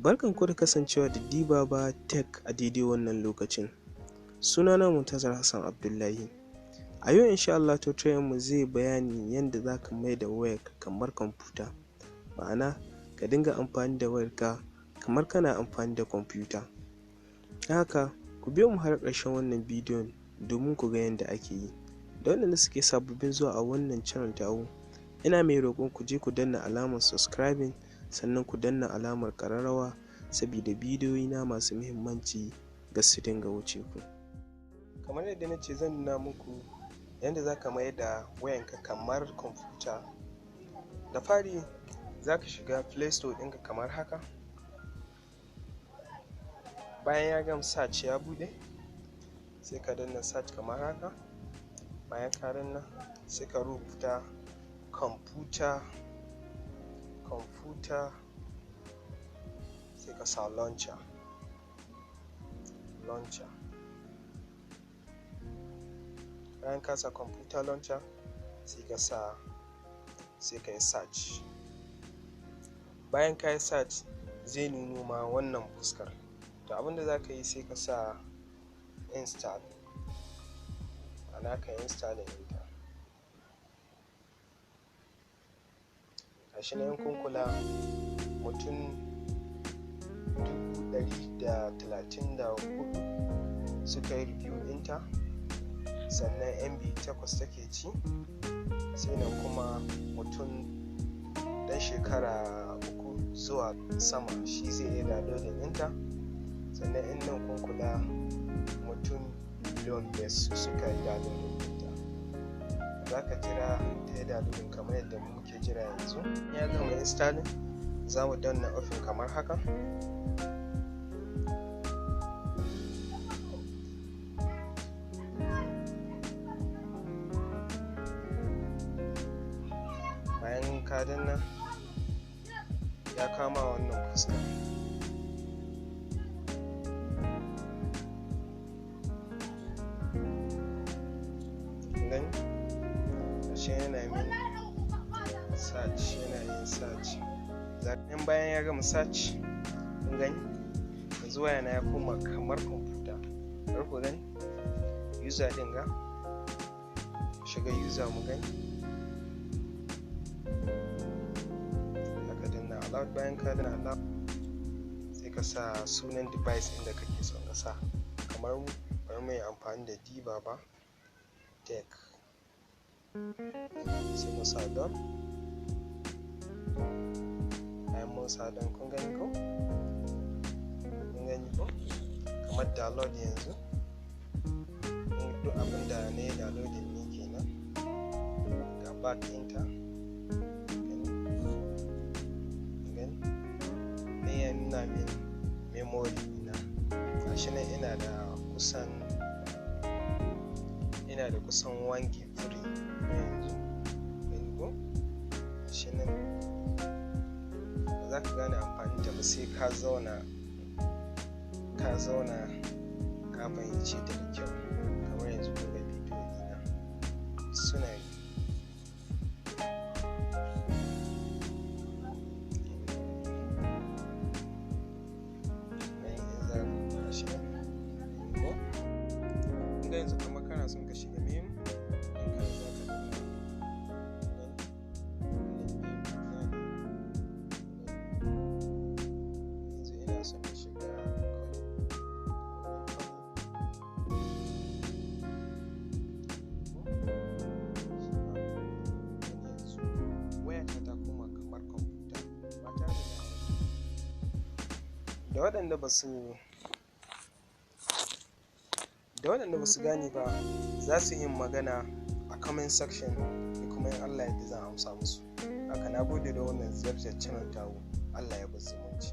Barkanku da kasancewa da Dibaba Tech a daidai wannan lokacin. Sunana Muntazar Hassan Abdullahi. A yau insha Allah tutorial mu zai bayani yadda za ka mai da wayarka kamar kwamfuta. Ma'ana ka dinga amfani da wayarka kamar kana amfani da kwamfuta. Haka ku biyo mu har ƙarshen wannan bidiyon domin ku ga yadda ake yi. Da waɗanda suke sababbin zuwa a wannan channel tawo, ina mai roƙon ku je ku danna alamar subscribing sannan ku danna alamar ƙararrawa saboda bidiyoyina masu muhimmanci ga su dinga wuce ku. Kamar yadda na ce zan nuna muku yadda za ka mai da wayanka kamar kwamfuta. Da fari za ka shiga Play Store ɗinka kamar haka. Bayan ya gama search ya buɗe, sai ka danna search kamar haka. Bayan ka danna sai ka rubuta kwamfuta sai ka sa launcher. Bayan ka sa computer launcher sai ka yi search. Bayan ka yi search zai nuno ma wannan fuskar. To abinda za ka yi sai ka sa install, ana ka install ɗinta. Gashi nan kun kula mutum 134 suka yi review ɗinta, sannan MB 8 take ci, sai nan kuma mutum dan shekara 3 zuwa sama shi zai iya downloading ɗinta, sannan in nan kun kula mutum miliyon 5 suka yi downloading ɗinta. Za ka jira ta yi downloading kamar yadda muke jira yanzu. Ya gama installing, za mu danna open kamar haka. Bayan ka danna ya kama wannan fuska. Gani? Gashi yana min search, yana yin search. In bayan ya gama search, kun gani? Yanzu wayana ya koma kamar kwamfuta. Har ku gani? User ɗin ga? Shiga user mu gani? Bayan ka danna allow sai ka sa sunan device inda kake son ka sa. Kamar mu bari mu yi amfani da Dibaba Tech. Sai mu sa don. Bayan mun sa don, kun gani ko? Kamar download yanzu. Duk abin da na yi downloading ne kenan. Ga back ɗinta. Ya nuna min memory ina. Gashi nan ina da kusan 1 gig free yanzu. Gani ko? Gashi nan ba za ka gane amfani da ba sai ka zauna ka fahimce ta da kyau. Kamar yanzu kun ga bidiyo ɗina suna yi. Yanzu kamar kana son ka shiga meme ɗinka, za ka danna yanzu ina son ka shiga yanzu wayata ta koma kamar kwamfuta ba tare da waɗanda ba su gane ba za su yi magana a comment section da kuma in Allah ya yarda zan amsa musu. Haka na gode da wannan ziyartar channel tawo. Allah ya bar zumunci.